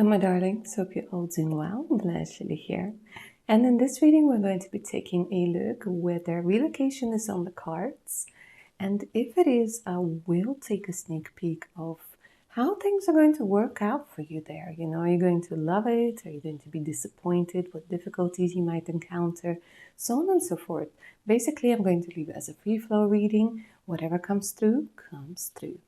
Hello, my darlings. Hope you're all doing well. I'm Ashley here. And in this reading, we're going to be taking a look whether relocation is on the cards. And if it is, we'll take a sneak peek of how things are going to work out for you there. You know, are you going to love it? Are you going to be disappointed? What difficulties you might encounter? So on and so forth. Basically, I'm going to leave it as a free flow reading. Whatever comes through, comes through.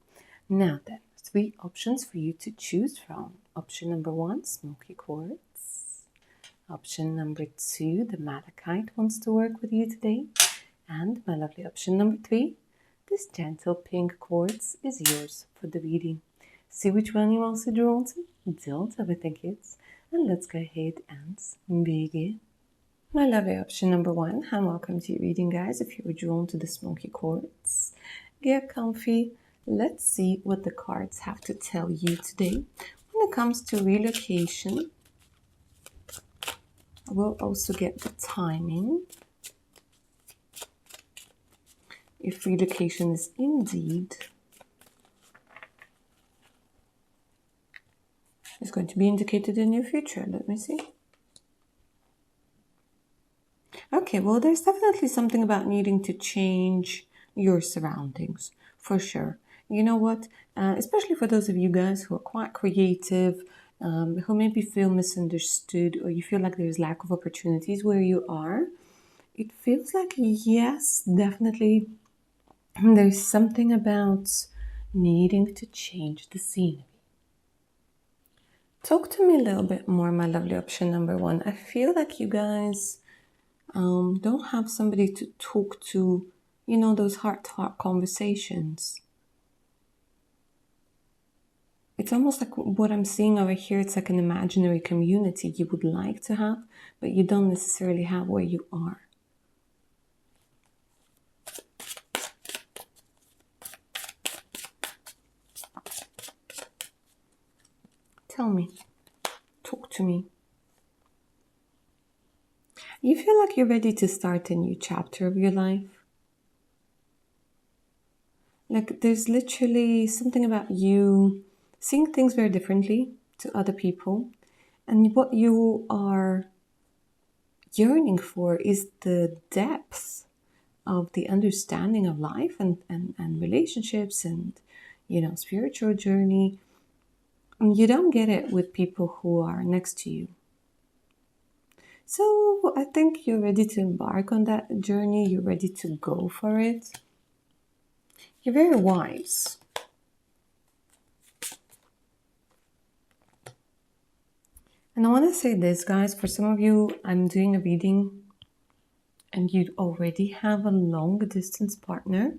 Now then, 3 options for you to choose from. Option number 1, smoky quartz. Option number 2, the malachite wants to work with you today. And my lovely option number 3, this gentle pink quartz is yours for the reading. See which one you're also drawn to? Don't overthink it. And let's go ahead and begin. My lovely option number 1, and welcome to your reading, guys. If you were drawn to the smoky quartz, get comfy. Let's see what the cards have to tell you today. When it comes to relocation, we'll also get the timing. If relocation is indeed is going to be indicated in your future. Let me see. Okay, well, there's definitely something about needing to change your surroundings, for sure. You know what? Especially for those of you guys who are quite creative, who maybe feel misunderstood, or you feel like there's lack of opportunities where you are, it feels like, yes, definitely, there's something about needing to change the scenery. Talk to me a little bit more, my lovely option number 1. I feel like you guys don't have somebody to talk to, you know, those heart-to-heart conversations. It's almost like what I'm seeing over here, it's like an imaginary community you would like to have, but you don't necessarily have where you are. Tell me. Talk to me. You feel like you're ready to start a new chapter of your life? Like there's literally something about you seeing things very differently to other people. And what you are yearning for is the depth of the understanding of life and relationships and, you know, spiritual journey. And you don't get it with people who are next to you. So I think you're ready to embark on that journey. You're ready to go for it. You're very wise. And I want to say this, guys, for some of you, I'm doing a reading and you already have a long distance partner.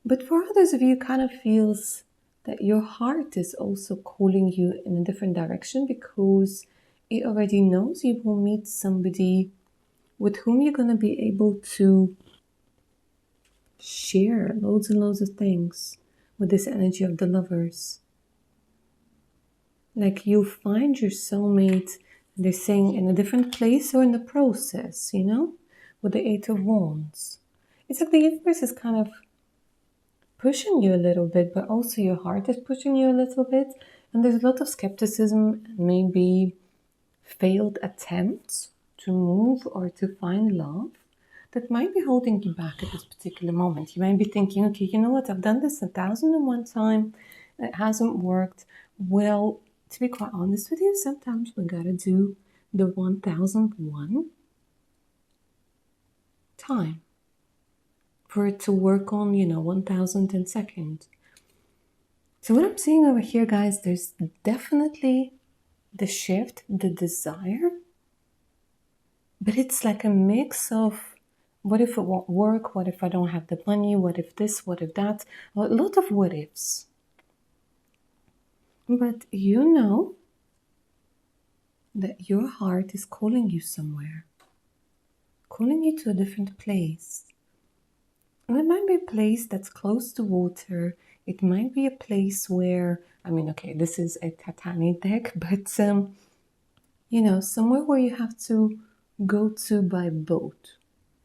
But for others of you, it kind of feels that your heart is also calling you in a different direction because it already knows you will meet somebody with whom you're going to be able to share loads and loads of things with this energy of the lovers. Like you'll find your soulmate, they're saying in a different place or in the process, you know, with the 8 of Wands. It's like the universe is kind of pushing you a little bit, but also your heart is pushing you a little bit. And there's a lot of skepticism and maybe failed attempts to move or to find love that might be holding you back at this particular moment. You might be thinking, okay, you know what, I've done this 1,001 times, it hasn't worked. Well, to be quite honest with you, sometimes we gotta do the 1,001 time for it to work on, you know, 1,002nd. So what I'm seeing over here, guys, there's definitely the shift, the desire, but it's like a mix of what if it won't work? What if I don't have the money? What if this? What if that? A lot of what ifs. But you know that your heart is calling you somewhere, calling you to a different place. And it might be a place that's close to water. It might be a place where, I mean, okay, this is a Tatani deck, but, you know, somewhere where you have to go to by boat.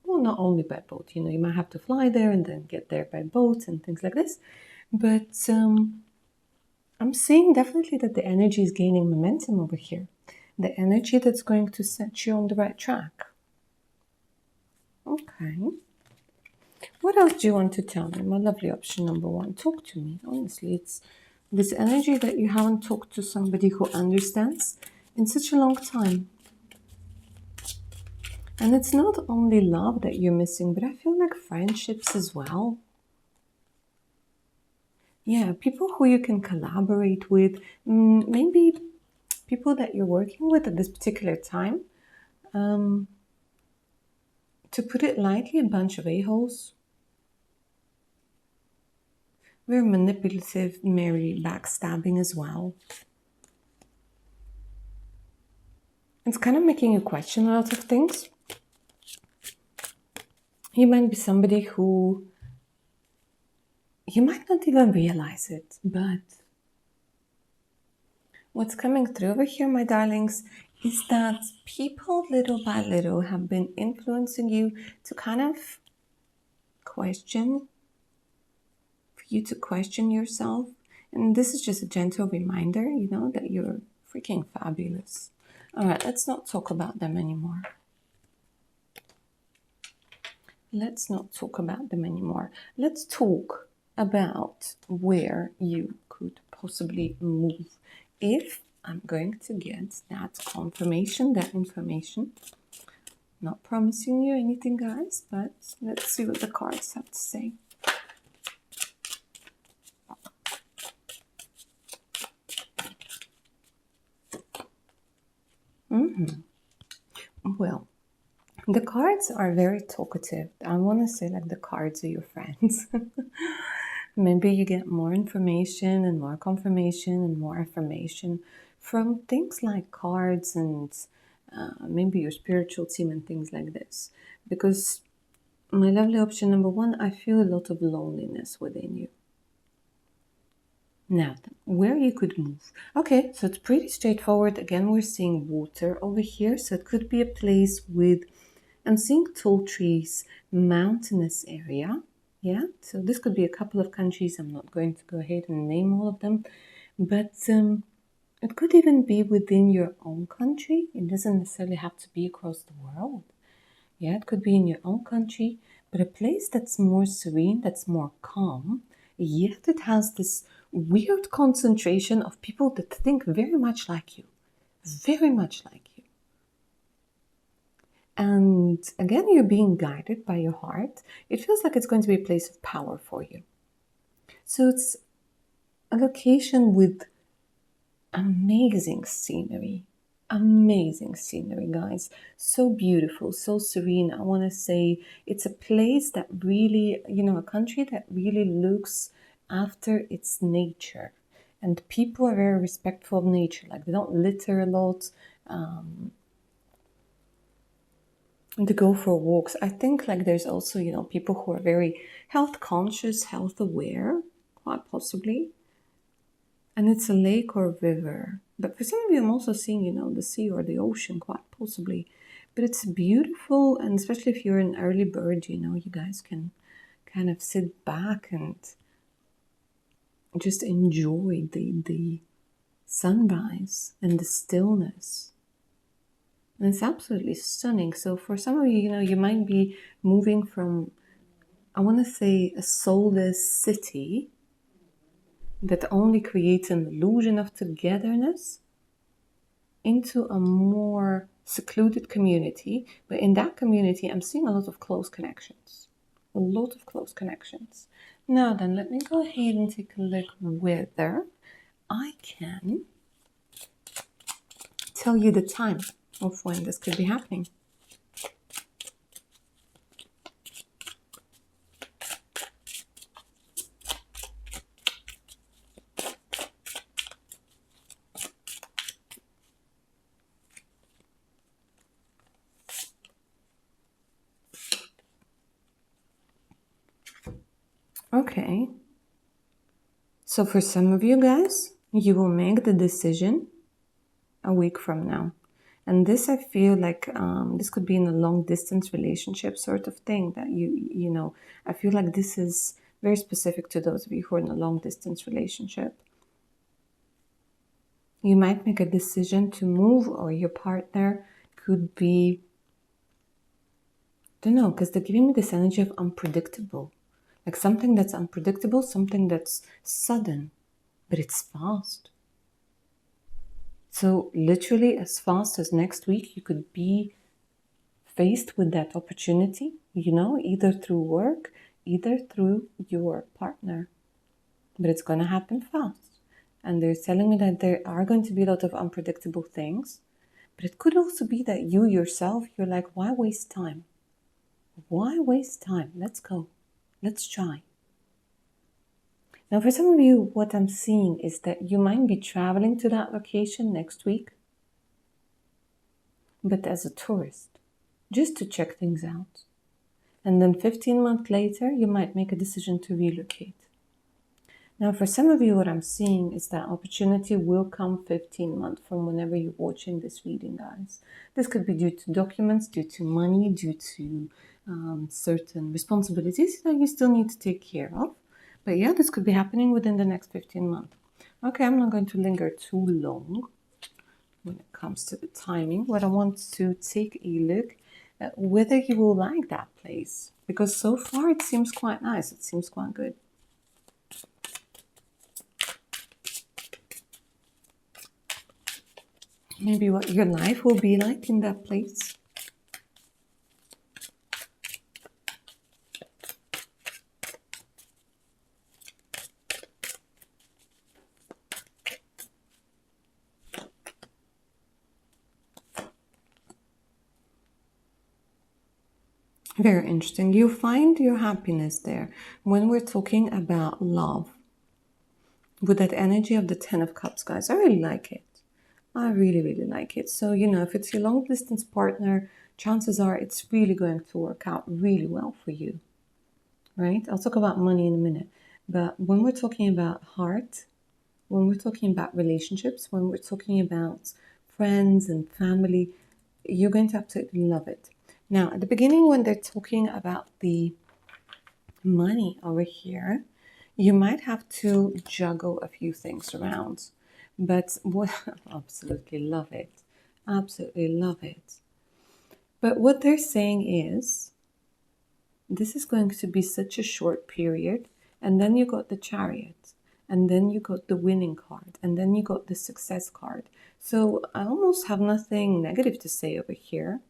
Well, not only by boat, you know, you might have to fly there and then get there by boat and things like this. But I'm seeing definitely that the energy is gaining momentum over here. The energy that's going to set you on the right track. Okay. What else do you want to tell me? My lovely option number one. Talk to me. Honestly, it's this energy that you haven't talked to somebody who understands in such a long time. And it's not only love that you're missing, but I feel like friendships as well. Yeah, people who you can collaborate with, maybe people that you're working with at this particular time. To put it lightly, a bunch of a-holes. Very manipulative, very backstabbing as well. It's kind of making you question a lot of things. You might be somebody who you might not even realize it, but what's coming through over here, my darlings, is that people little by little have been influencing you to kind of question, for you to question yourself. And this is just a gentle reminder, that you're freaking fabulous. All right, let's not talk about them anymore. Let's not talk about them anymore. Let's talk about where you could possibly move. If I'm going to get that confirmation, that information, not promising you anything, guys, but let's see what the cards have to say. Well, the cards are very talkative. I want to say like the cards are your friends. Maybe you get more information and more confirmation and more affirmation from things like cards and maybe your spiritual team and things like this. Because my lovely option number one, I feel a lot of loneliness within you. Now, where you could move. Okay, so it's pretty straightforward. Again, we're seeing water over here. So it could be a place with, I'm seeing tall trees, mountainous area. Yeah, so this could be a couple of countries. I'm not going to go ahead and name all of them. But it could even be within your own country. It doesn't necessarily have to be across the world. Yeah, it could be in your own country, but a place that's more serene, that's more calm, yet it has this weird concentration of people that think very much like you. Very much like you. And again, you're being guided by your heart. It feels like it's going to be a place of power for you. So it's a location with amazing scenery. Amazing scenery, guys. So beautiful, so serene. I want to say it's a place that really, a country that really looks after its nature. And people are very respectful of nature. Like they don't litter a lot. And to go for walks. I think like there's also, people who are very health conscious, health aware, quite possibly. And it's a lake or a river. But for some of you, I'm also seeing, the sea or the ocean, quite possibly. But it's beautiful, and especially if you're an early bird, you guys can kind of sit back and just enjoy the sunrise and the stillness. And it's absolutely stunning. So for some of you, you might be moving from, I want to say, a soulless city that only creates an illusion of togetherness into a more secluded community. But in that community, I'm seeing a lot of close connections. A lot of close connections. Now then, let me go ahead and take a look whether I can tell you the time of when this could be happening. Okay. So for some of you guys, you will make the decision a week from now. And this, I feel like this could be in a long distance relationship sort of thing that I feel like this is very specific to those of you who are in a long distance relationship. You might make a decision to move, or your partner could be, I don't know, because they're giving me this energy of unpredictable. Like something that's unpredictable, something that's sudden, but it's fast. So literally as fast as next week, you could be faced with that opportunity, either through work, either through your partner. But it's going to happen fast. And they're telling me that there are going to be a lot of unpredictable things. But it could also be that you yourself, you're like, why waste time? Why waste time? Let's go. Let's try. Now, for some of you, what I'm seeing is that you might be traveling to that location next week, but as a tourist, just to check things out. And then 15 months later, you might make a decision to relocate. Now, for some of you, what I'm seeing is that opportunity will come 15 months from whenever you're watching this reading, guys. This could be due to documents, due to money, due to certain responsibilities that you still need to take care of. But yeah, this could be happening within the next 15 months. Okay, I'm not going to linger too long when it comes to the timing. What I want to take a look at whether you will like that place. Because so far it seems quite nice. It seems quite good. Maybe what your life will be like in that place. Very interesting. You find your happiness there. When we're talking about love, with that energy of the 10 of Cups, guys, I really like it. I really, really like it. So, if it's your long distance partner, chances are it's really going to work out really well for you, right? I'll talk about money in a minute. But when we're talking about heart, when we're talking about relationships, when we're talking about friends and family, you're going to absolutely love it. Now, at the beginning, when they're talking about the money over here, you might have to juggle a few things around. But what absolutely love it. Absolutely love it. But what they're saying is this is going to be such a short period, and then you got the Chariot, and then you got the winning card, and then you got the success card. So I almost have nothing negative to say over here.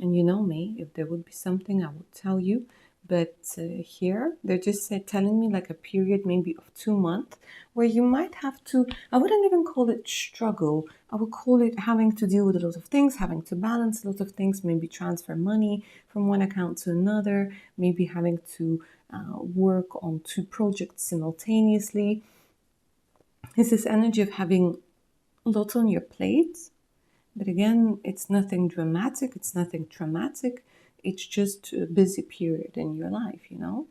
And you know me, if there would be something, I would tell you. But here, they're just telling me like a period maybe of 2 months where you might have to, I wouldn't even call it struggle. I would call it having to deal with a lot of things, having to balance a lot of things, maybe transfer money from one account to another, maybe having to work on 2 projects simultaneously. It's this energy of having a lot on your plate. But again, it's nothing dramatic, it's nothing traumatic, it's just a busy period in your life, And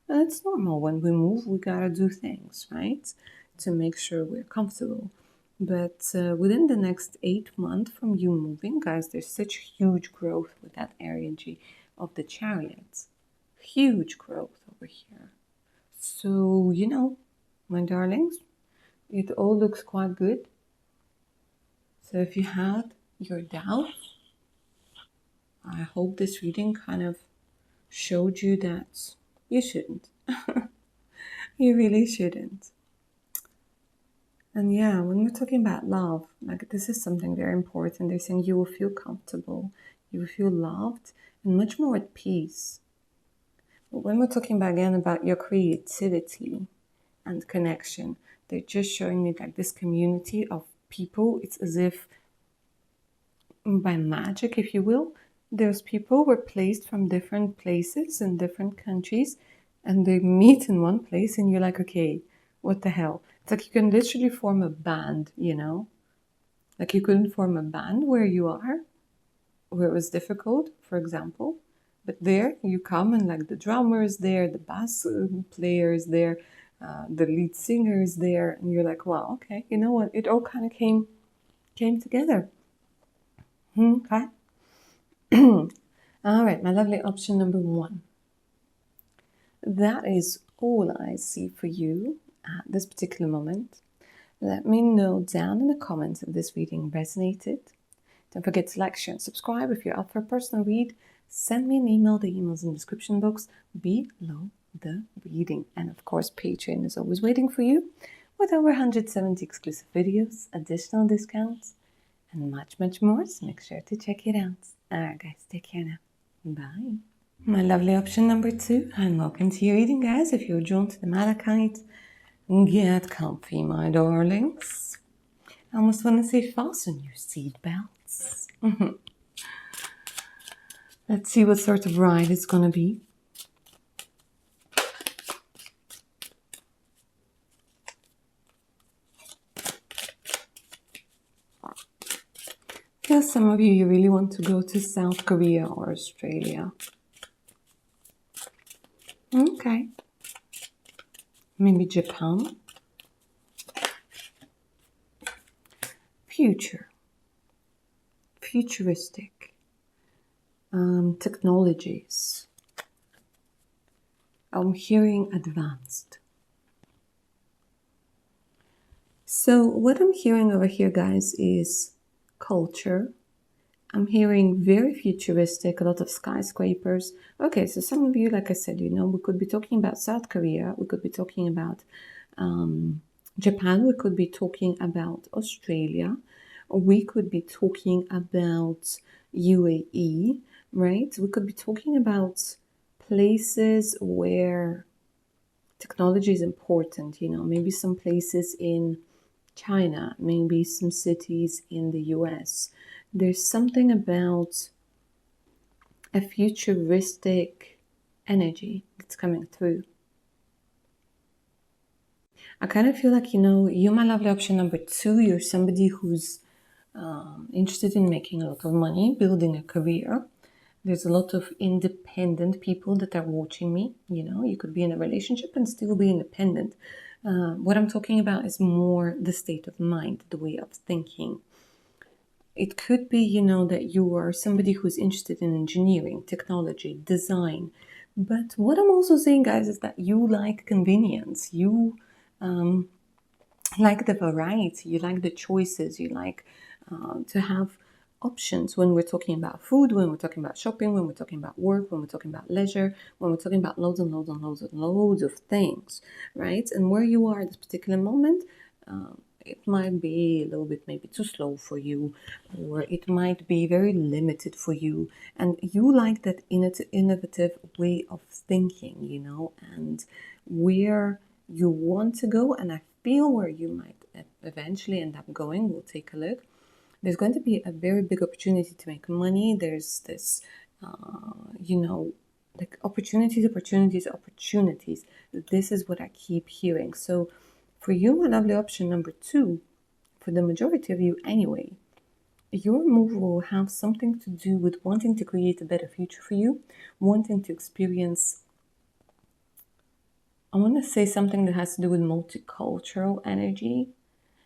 it's normal. When we move, we gotta do things, right? To make sure we're comfortable. But within the next 8 months from you moving, guys, there's such huge growth with that energy of the Chariot. Huge growth over here. So, my darlings, it all looks quite good. So if you had your doubts, I hope this reading kind of showed you that you shouldn't. You really shouldn't. And yeah, when we're talking about love, like this is something very important. They're saying you will feel comfortable, you will feel loved, and much more at peace. But when we're talking again about your creativity and connection, they're just showing me like this community of people. It's as if by magic, if you will, those people were placed from different places in different countries, and they meet in one place, and you're like, okay, what the hell? It's like you can literally form a band, Like you couldn't form a band where you are, where it was difficult, for example. But there you come, and like the drummer is there, the bass player is there, the lead singer is there, and you're like, wow, okay, you know what? It all kind of came together. Okay. All right, my lovely option number 1. That is all I see for you at this particular moment. Let me know down in the comments if this reading resonated. Don't forget to like, share, and subscribe. If you're up for a personal read, send me an email. The email's in the description box below the reading. And of course, Patreon is always waiting for you with over 170 exclusive videos, additional discounts, and much, much more. So make sure to check it out. Alright guys, take care now. Bye. My lovely option number 2, and welcome to your reading, guys. If you're drawn to the malachite, get comfy, my darlings. I almost want to say fasten your seatbelts. Let's see what sort of ride it's going to be. Yeah, some of you really want to go to South Korea or Australia. Okay. Maybe Japan. Future. Futuristic. Technologies. I'm hearing advanced. So what I'm hearing over here, guys, is culture. I'm hearing very futuristic, a lot of skyscrapers. Okay, so some of you, like I said, we could be talking about South Korea. We could be talking about Japan. We could be talking about Australia. We could be talking about UAE, right? We could be talking about places where technology is important, maybe some places in China, maybe some cities in the US. There's something about a futuristic energy that's coming through. I kind of feel like, you, my lovely option number 2, you're somebody who's interested in making a lot of money, building a career. There's a lot of independent people that are watching me. You could be in a relationship and still be independent. What I'm talking about is more the state of mind, the way of thinking. It could be, that you are somebody who's interested in engineering, technology, design. But what I'm also saying, guys, is that you like convenience. You like the variety. You like the choices. You like to have options when we're talking about food, when we're talking about shopping, when we're talking about work, when we're talking about leisure, when we're talking about loads and loads and loads and loads of things, right? And where you are at this particular moment, it might be a little bit maybe too slow for you, or it might be very limited for you. And you like that innovative way of thinking, and where you want to go. And I feel where you might eventually end up going. We'll take a look. There's going to be a very big opportunity to make money. There's this, like opportunities. This is what I keep hearing. So for you, my lovely option number 2, for the majority of you anyway, your move will have something to do with wanting to create a better future for you, wanting to experience, I want to say something that has to do with multicultural energy,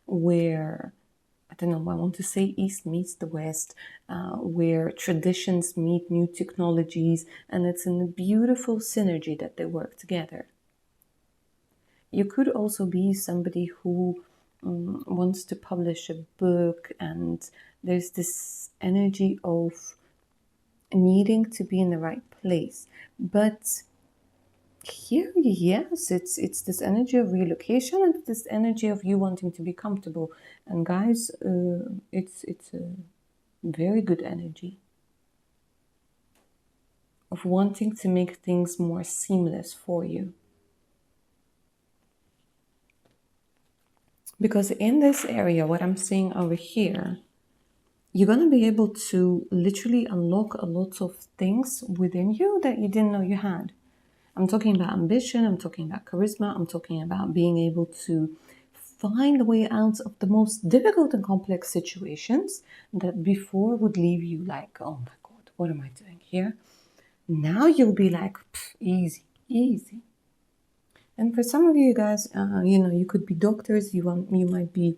where, I don't know, I want to say East meets the West, where traditions meet new technologies, and it's in a beautiful synergy that they work together. You could also be somebody who wants to publish a book, and there's this energy of needing to be in the right place. But here, yes, it's this energy of relocation, and this energy of you wanting to be comfortable. And guys, it's a very good energy of wanting to make things more seamless for you. Because in this area, what I'm seeing over here, you're going to be able to literally unlock a lot of things within you that you didn't know you had. I'm talking about ambition, I'm talking about charisma, I'm talking about being able to find a way out of the most difficult and complex situations that before would leave you like, oh my God, what am I doing here? Now you'll be like, easy, easy. And for some of you guys, you could be doctors, you might be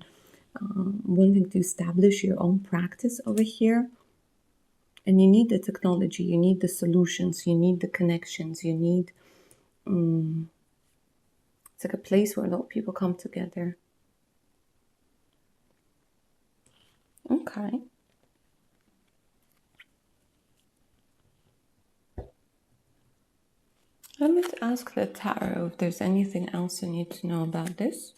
wanting to establish your own practice over here. And you need the technology, you need the solutions, you need the connections, you need... it's like a place where a lot of people come together. Okay. Let me ask the tarot if there's anything else I need to know about this.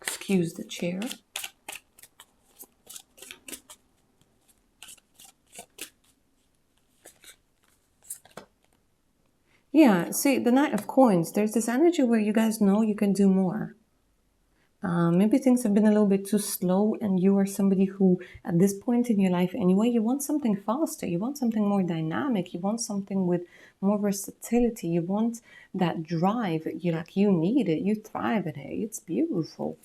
Excuse the chair. Yeah, see, the Knight of Coins, there's this energy where you guys know you can do more. Maybe things have been a little bit too slow, and you are somebody who, at this point in your life anyway, you want something faster, you want something more dynamic, you want something with more versatility, you want that drive, you need it, you thrive in it, it's beautiful.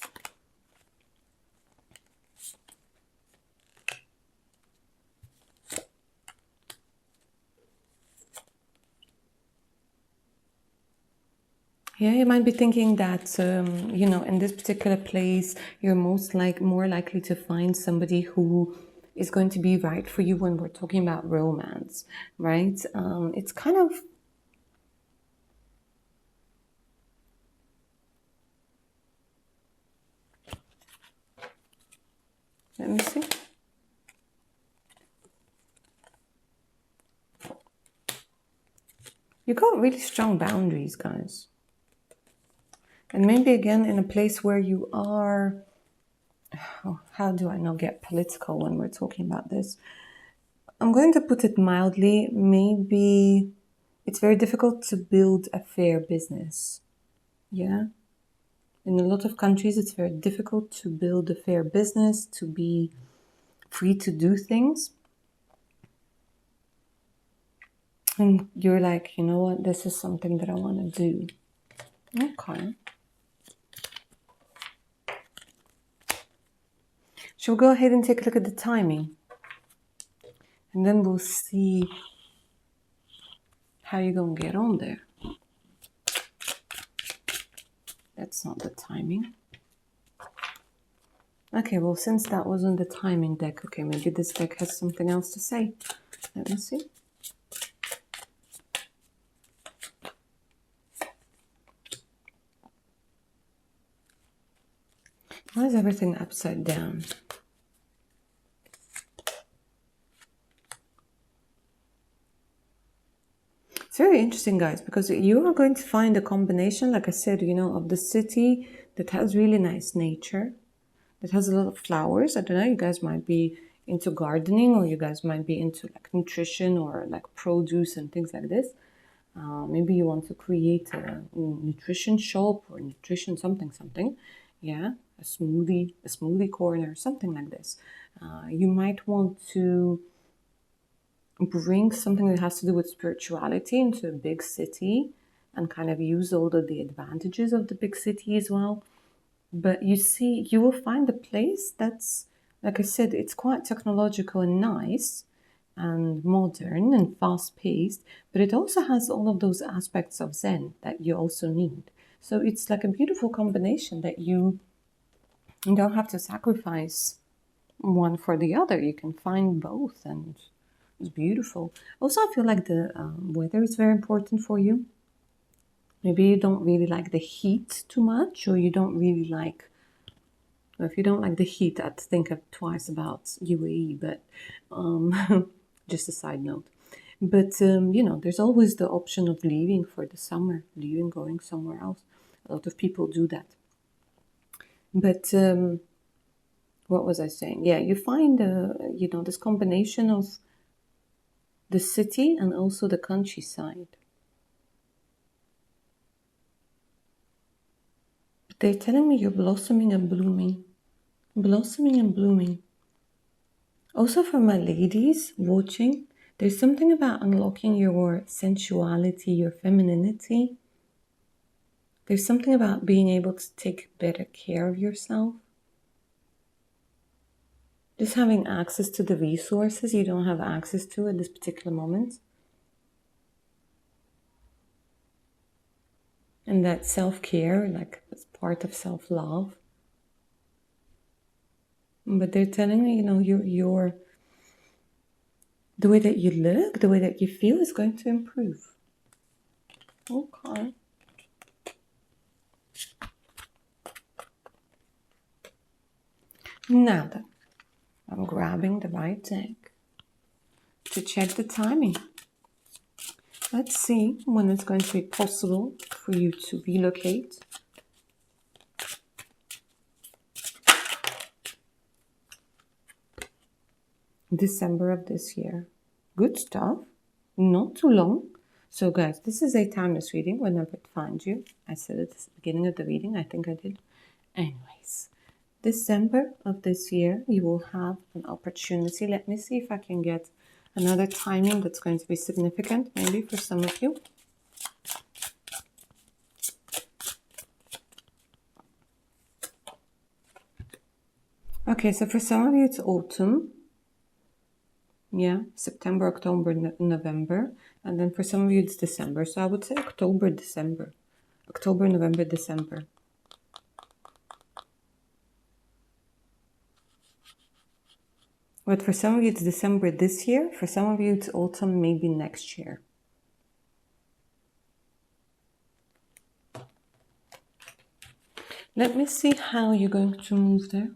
Yeah, you might be thinking that, in this particular place, you're more likely to find somebody who is going to be right for you when we're talking about romance, right? It's kind of... Let me see. You got really strong boundaries, guys. And maybe again in a place where you are... Oh, how do I not get political when we're talking about this? I'm going to put it mildly. Maybe it's very difficult to build a fair business. Yeah. In a lot of countries, it's very difficult to build a fair business, to be free to do things. And you're like, you know what, this is something that I want to do. Okay. Shall we go ahead and take a look at the timing? And then we'll see how you're going to get on there. That's not the timing. Okay, well, since that wasn't the timing deck, okay, maybe this deck has something else to say. Let me see. Why is everything upside down? It's very interesting, guys, because you are going to find a combination, like I said, of the city that has really nice nature, that has a lot of flowers. I don't know, you guys might be into gardening, or you guys might be into like nutrition or like produce and things like this. Maybe you want to create a nutrition shop or nutrition something. Yeah, a smoothie corner, something like this. You might want to bring something that has to do with spirituality into a big city and kind of use all of the advantages of the big city as well. But you see, you will find a place that's, like I said, it's quite technological and nice and modern and fast-paced, but it also has all of those aspects of Zen that you also need. So it's like a beautiful combination that you don't have to sacrifice one for the other. You can find both, and it's beautiful. Also, I feel like the weather is very important for you. Maybe you don't really like the heat too much, or you don't really like... If you don't like the heat, I'd think twice about UAE, but just a side note. But, there's always the option of leaving for the summer, going somewhere else. A lot of people do that. But what was I saying? Yeah, you find, this combination of the city and also the countryside. But they're telling me you're blossoming and blooming. Blossoming and blooming. Also, for my ladies watching, there's something about unlocking your sensuality, your femininity. There's something about being able to take better care of yourself. Just having access to the resources you don't have access to at this particular moment. And that self-care, like, as part of self-love. But they're telling me, you're the way that you look, the way that you feel is going to improve. Okay. Now then, I'm grabbing the right deck to check the timing. Let's see when it's going to be possible for you to relocate. December of this year. Good stuff. Not too long. So guys, this is a timeless reading whenever it finds you. I said it at the beginning of the reading. I think I did. Anyways, December of this year, you will have an opportunity. Let me see if I can get another timing that's going to be significant, maybe for some of you. Okay, so for some of you, it's autumn. Yeah, September, October, November. And then for some of you, it's December. So I would say October, December. October, November, December. But for some of you, it's December this year. For some of you, it's autumn, maybe next year. Let me see how you're going to move there.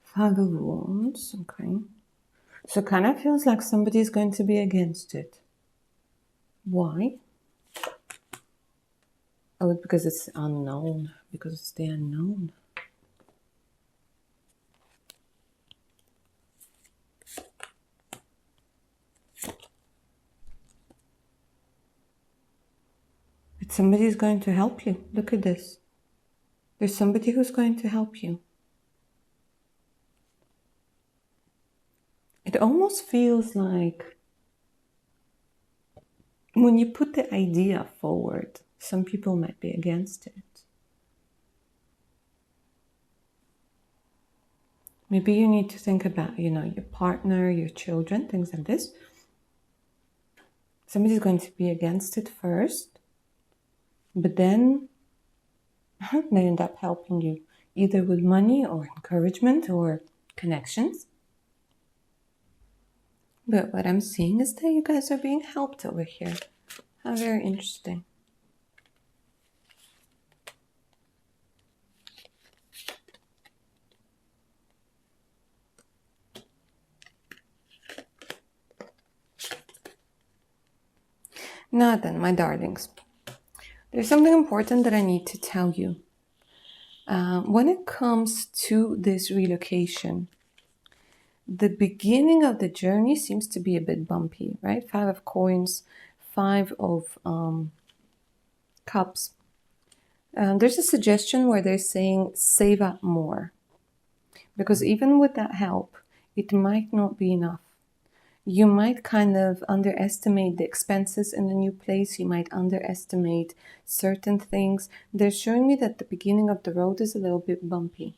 Five of Wands, okay. So kind of feels like somebody's going to be against it. Why? Oh, because it's unknown. Because it's the unknown. But somebody's going to help you. Look at this. There's somebody who's going to help you. It almost feels like when you put the idea forward, some people might be against it. Maybe you need to think about, your partner, your children, things like this. Somebody's going to be against it first, but then they end up helping you, either with money or encouragement or connections. But what I'm seeing is that you guys are being helped over here. How very interesting. Now then, my darlings, there's something important that I need to tell you. When it comes to this relocation, the beginning of the journey seems to be a bit bumpy, right? 5 of coins, 5 of cups. There's a suggestion where they're saying save up more. Because even with that help, it might not be enough. You might kind of underestimate the expenses in the new place. You might underestimate certain things. They're showing me that the beginning of the road is a little bit bumpy.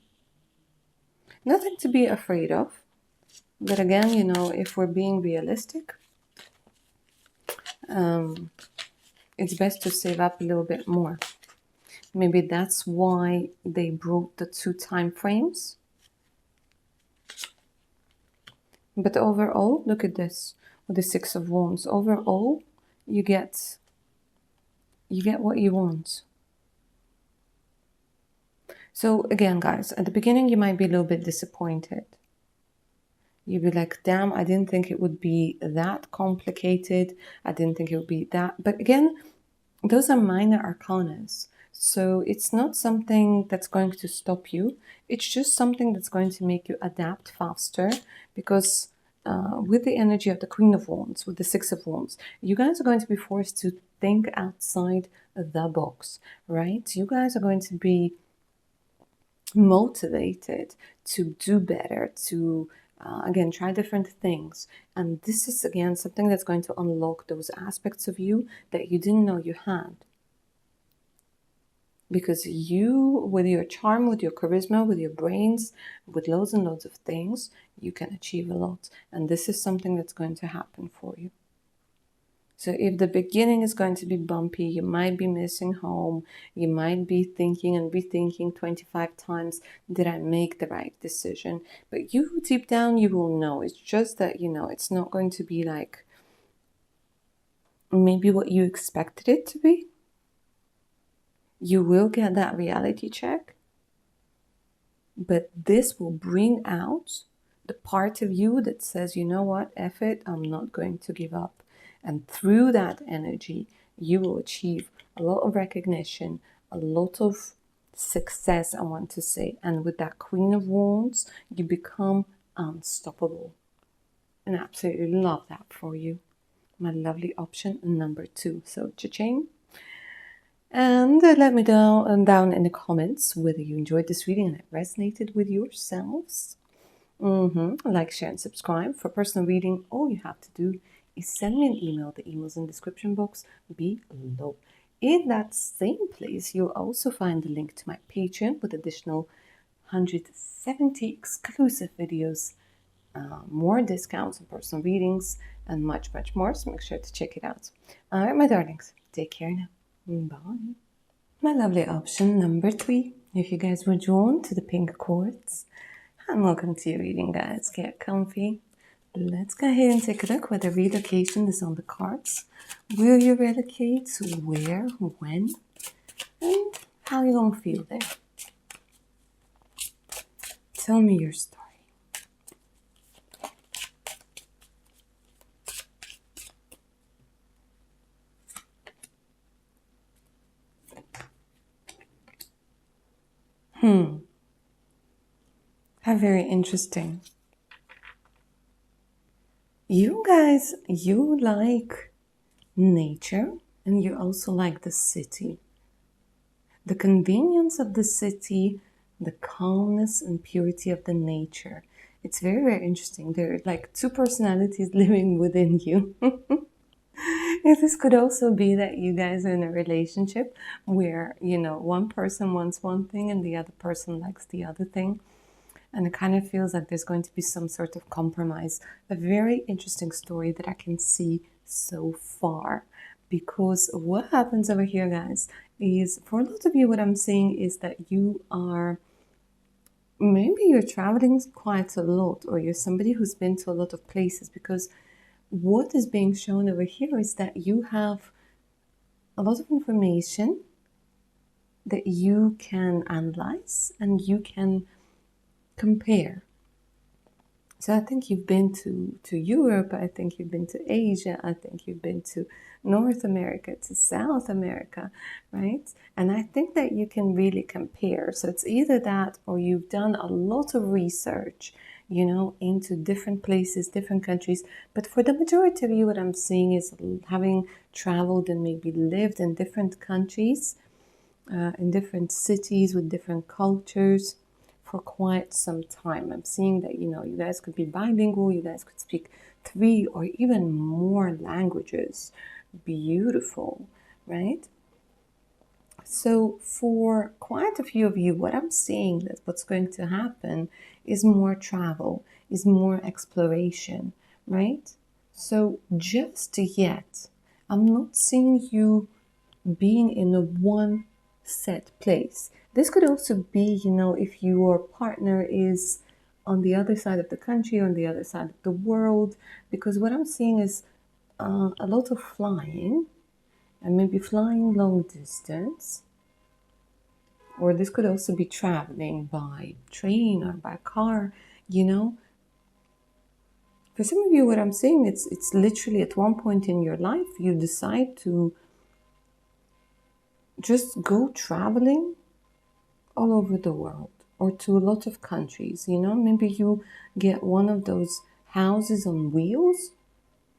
Nothing to be afraid of. But again, if we're being realistic, it's best to save up a little bit more. Maybe that's why they brought the 2 time frames. But overall, look at this with the 6 of Wands. Overall, you get what you want. So again, guys, at the beginning, you might be a little bit disappointed. You'd be like, damn, I didn't think it would be that complicated. I didn't think it would be that. But again, those are minor arcanas. So it's not something that's going to stop you. It's just something that's going to make you adapt faster. Because with the energy of the Queen of Wands, with the 6 of Wands, you guys are going to be forced to think outside the box, right? You guys are going to be motivated to do better, to again, try different things. And this is, again, something that's going to unlock those aspects of you that you didn't know you had. Because you, with your charm, with your charisma, with your brains, with loads and loads of things, you can achieve a lot. And this is something that's going to happen for you. So if the beginning is going to be bumpy, you might be missing home, you might be thinking and rethinking 25 times, did I make the right decision? But you deep down, you will know. It's just that, it's not going to be like maybe what you expected it to be. You will get that reality check, but this will bring out the part of you that says, you know what, F it, I'm not going to give up. And through that energy, you will achieve a lot of recognition, a lot of success, I want to say. And with that Queen of Wands, you become unstoppable. And I absolutely love that for you. My lovely option number 2. So, cha-ching. And let me know down in the comments whether you enjoyed this reading and it resonated with yourselves. Like, share, and subscribe. For personal reading, all you have to do is send me an email. The email's in the description box below. In that same place, you'll also find the link to my Patreon with additional 170 exclusive videos, more discounts on personal readings, and much, much more. So make sure to check it out. All right, my darlings, take care now. Bye. My lovely option number 3. If you guys were drawn to the pink quartz, and welcome to your reading, guys. Get comfy. Let's go ahead and take a look whether relocation is on the cards. Will you relocate? Where? When? And how you gonna feel there? Tell me your story. How very interesting. You guys, you like nature and you also like the city. The convenience of the city, the calmness and purity of the nature. It's very, very interesting. There are like two personalities living within you. This could also be that you guys are in a relationship where, one person wants one thing and the other person likes the other thing. And it kind of feels like there's going to be some sort of compromise. A very interesting story that I can see so far. Because what happens over here, guys, is for a lot of you, what I'm saying is that maybe you're traveling quite a lot, or you're somebody who's been to a lot of places, because what is being shown over here is that you have a lot of information that you can analyze and you can compare. So I think you've been to Europe, I think you've been to Asia, I think you've been to North America, to South America, right? And I think that you can really compare. So it's either that or you've done a lot of research, into different places, different countries. But for the majority of you, what I'm seeing is having traveled and maybe lived in different countries, in different cities with different cultures for quite some time. I'm seeing that, you guys could be bilingual, you guys could speak 3 or even more languages. Beautiful, right? So for quite a few of you, what I'm seeing that what's going to happen is more travel, is more exploration, right? So just yet, I'm not seeing you being in a one set place. This could also be, if your partner is on the other side of the country, on the other side of the world, because what I'm seeing is a lot of flying, and maybe flying long distance, or this could also be traveling by train or by car, For some of you, what I'm saying, it's literally at one point in your life, you decide to just go traveling all over the world or to a lot of countries. Maybe you get one of those houses on wheels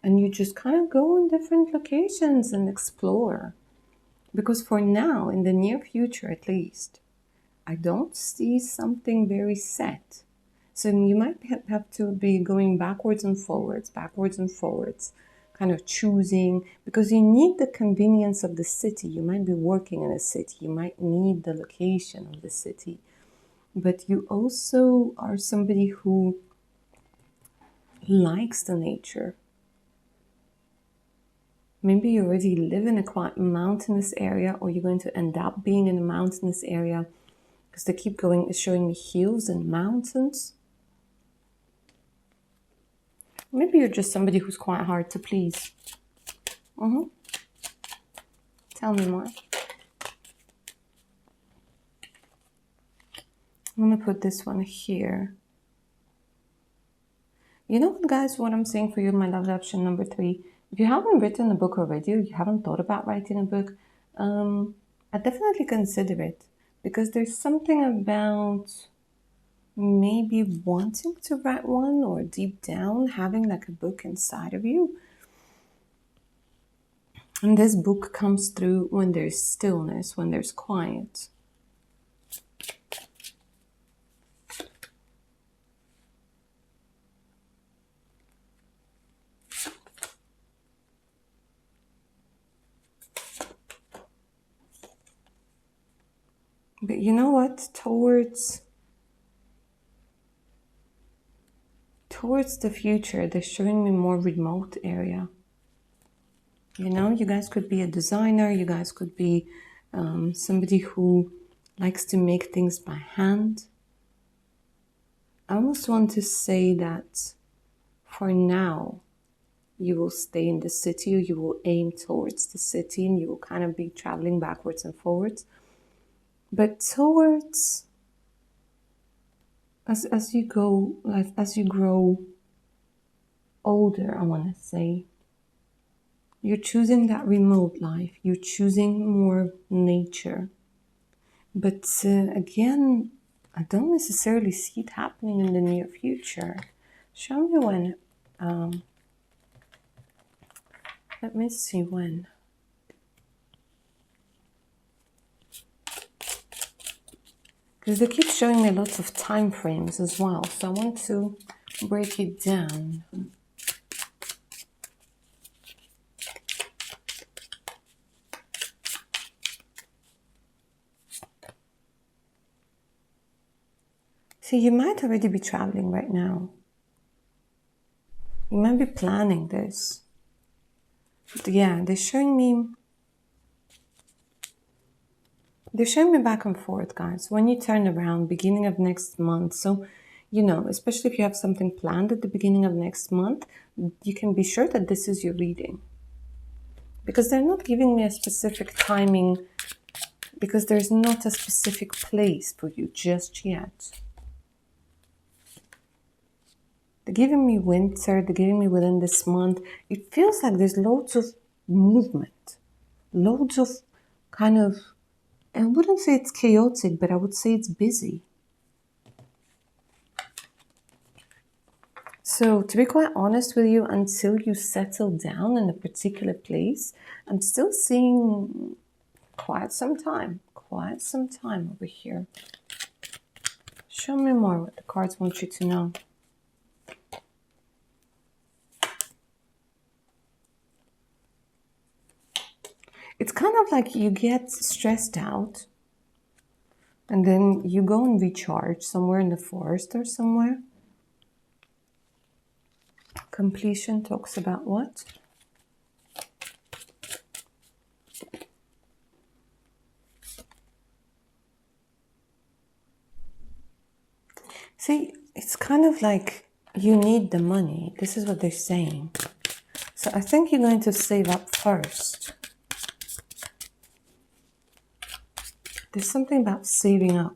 and you just kind of go in different locations and explore. Because for now, in the near future at least, I don't see something very set. So you might have to be going backwards and forwards, kind of choosing, because you need the convenience of the city. You might be working in a city, you might need the location of the city, but you also are somebody who likes the nature. Maybe you already live in a quite mountainous area, or you're going to end up being in a mountainous area, because they keep going, showing me hills and mountains. Maybe you're just somebody who's quite hard to please. Tell me more. I'm going to put this one here. You know what, guys, what I'm saying for you, my love option number 3. If you haven't written a book already, or you haven't thought about writing a book, I definitely consider it. Because there's something about maybe wanting to write one, or deep down having like a book inside of you. And this book comes through when there's stillness, when there's quiet. But you know what? Towards the future, they're showing me more remote area. You know, you guys could be a designer. You guys could be somebody who likes to make things by hand. I almost want to say that for now, you will stay in the city, or you will aim towards the city, and you will kind of be traveling backwards and forwards. But towards, as you go, like as you grow older, I want to say, you're choosing that remote life. You're choosing more nature. But again, I don't necessarily see it happening in the near future. Show me when. Let me see when. Because they keep showing me lots of time frames as well. So I want to break it down. See, you might already be traveling right now. You might be planning this. But yeah, they're showing me back and forth, guys. When you turn around, beginning of next month. So, you know, especially if you have something planned at the beginning of next month, you can be sure that this is your reading. Because they're not giving me a specific timing, because there's not a specific place for you just yet. They're giving me winter, they're giving me within this month. It feels like there's loads of movement, loads of kind of, I wouldn't say it's chaotic, but I would say it's busy. So to be quite honest with you, until you settle down in a particular place, I'm still seeing quite some time over here. Show me more what the cards want you to know. It's kind of like you get stressed out and then you go and recharge somewhere in the forest or somewhere. Completion talks about what? See, it's kind of like you need the money. This is what they're saying. So I think you're going to save up first. There's something about saving up.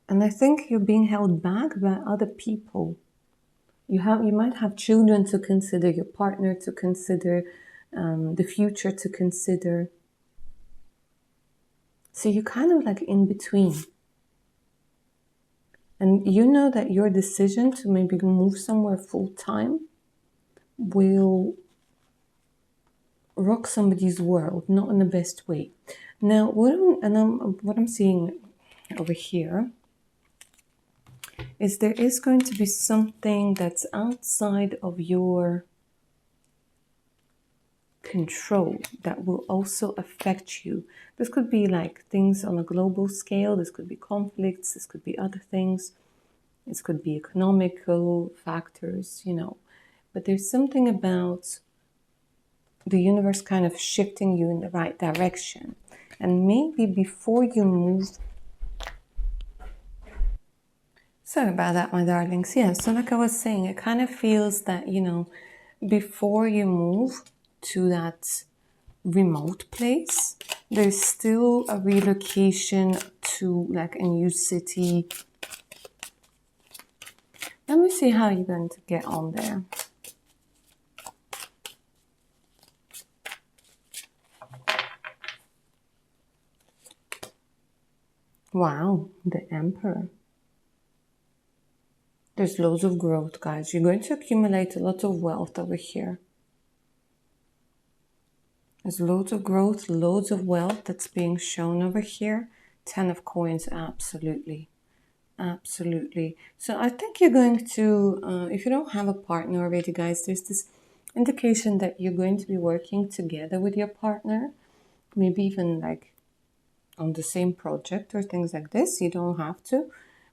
And I think you're being held back by other people. You might have children to consider, your partner to consider, the future to consider. So you're kind of like in between. And you know that your decision to maybe move somewhere full time will rock somebody's world, not in the best way. Now, what I'm seeing over here is there is going to be something that's outside of your control that will also affect you. This could be like things on a global scale. This could be conflicts. This could be other things. This could be economical factors, you know. but there's something about the universe kind of shifting you in the right direction. And maybe before you move, sorry about that, my darlings. Yeah, so like I was saying, it kind of feels that, before you move to that remote place, there's still a relocation to like a new city. Let me see how you're going to get on there. Wow, the Emperor. There's loads of growth, guys. You're going to accumulate a lot of wealth over here. There's loads of growth, loads of wealth that's being shown over here. 10 of coins, absolutely. Absolutely. So I think you're going to, if you don't have a partner already, guys, there's this indication that you're going to be working together with your partner. Maybe even like on the same project or things like this. You don't have to.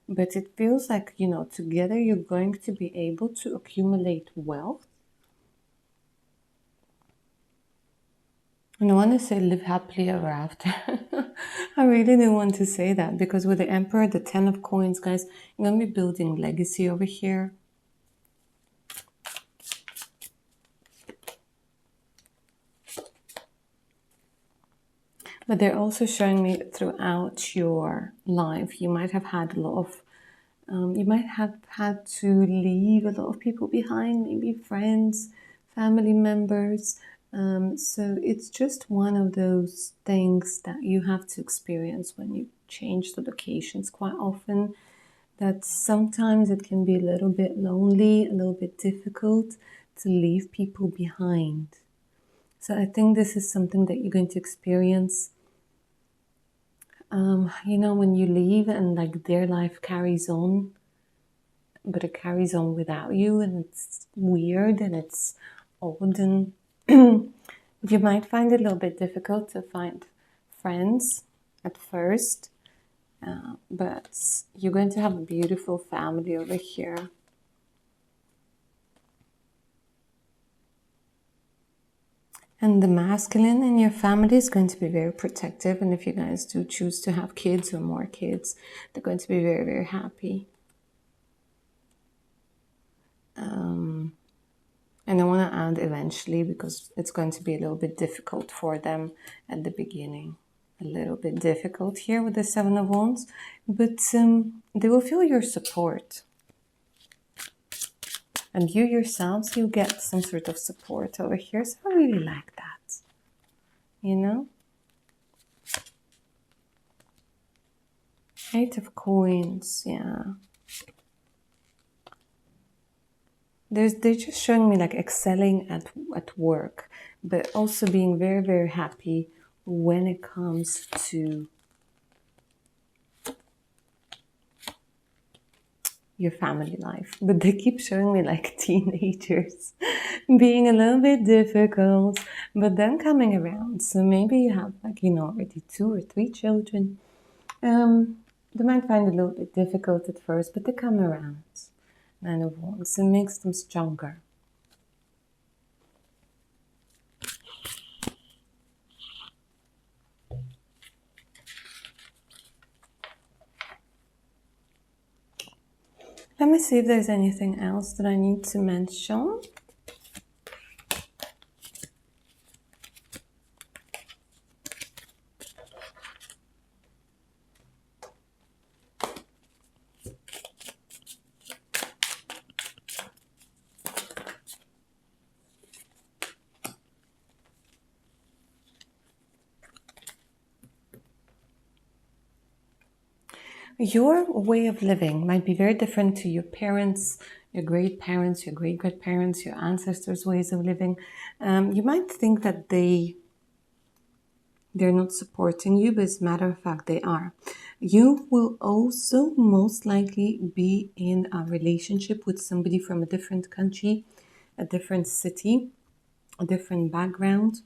But it feels like, together you're going to be able to accumulate wealth. And I want to say live happily ever after. I really didn't want to say that because with the Emperor, the 10 of coins, guys, you're going to be building legacy over here. But they're also showing me throughout your life, you might have had a lot of, you might have had to leave a lot of people behind, maybe friends, family members. So it's just one of those things that you have to experience when you change the locations quite often, that sometimes it can be a little bit lonely, a little bit difficult to leave people behind. So I think this is something that you're going to experience. When you leave and like their life carries on, but it carries on without you, and it's weird and it's odd, and you might find it a little bit difficult to find friends at first, but you're going to have a beautiful family over here. And the masculine in your family is going to be very protective. And if you guys do choose to have kids or more kids, they're going to be very, very happy. And I want to add eventually, because it's going to be a little bit difficult for them at the beginning. A little bit difficult here with the 7 of Wands. But they will feel your support. And you yourselves, you get some sort of support over here. So I really like that. Eight of coins, yeah. They're just showing me like excelling at work, but also being very, very happy when it comes to your family life. But they keep showing me like teenagers being a little bit difficult, but then coming around. So maybe you have like, already 2 or 3 children. They might find it a little bit difficult at first, but they come around. 9 of Wands. It makes them stronger. Let me see if there's anything else that I need to mention. Your way of living might be very different to your parents, your great-parents, your great-grandparents, your ancestors' ways of living. You might think that they're not supporting you, but as a matter of fact, they are. You will also most likely be in a relationship with somebody from a different country, a different city, a different background,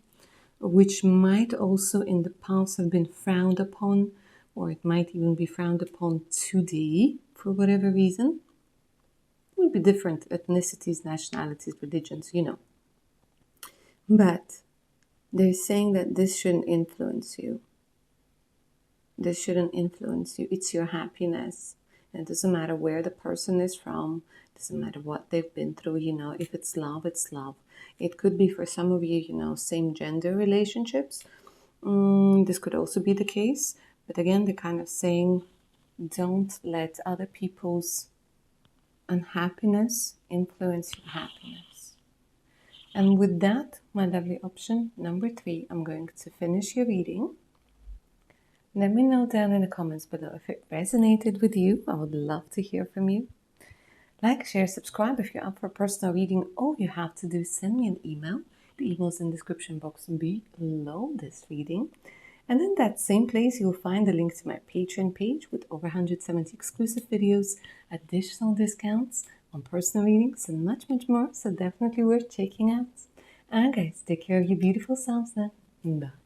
which might also in the past have been frowned upon, or it might even be frowned upon today for whatever reason. will be different ethnicities, nationalities, religions, you know. But they're saying that this shouldn't influence you. This shouldn't influence you. It's your happiness. And it doesn't matter where the person is from. It doesn't matter what they've been through, you know. If it's love, it's love. It could be for some of you, you know, same gender relationships. This could also be the case. But again, they're kind of saying, don't let other people's unhappiness influence your happiness. And with that, my lovely option number 3, I'm going to finish your reading. Let me know down in the comments below if it resonated with you. I would love to hear from you. Like, share, subscribe if you're up for personal reading. All you have to do is send me an email. The email is in the description box below this reading. And in that same place, you'll find the link to my Patreon page with over 170 exclusive videos, additional discounts on personal readings, and much, much more. So definitely worth checking out. And guys, take care of your beautiful selves then. Bye.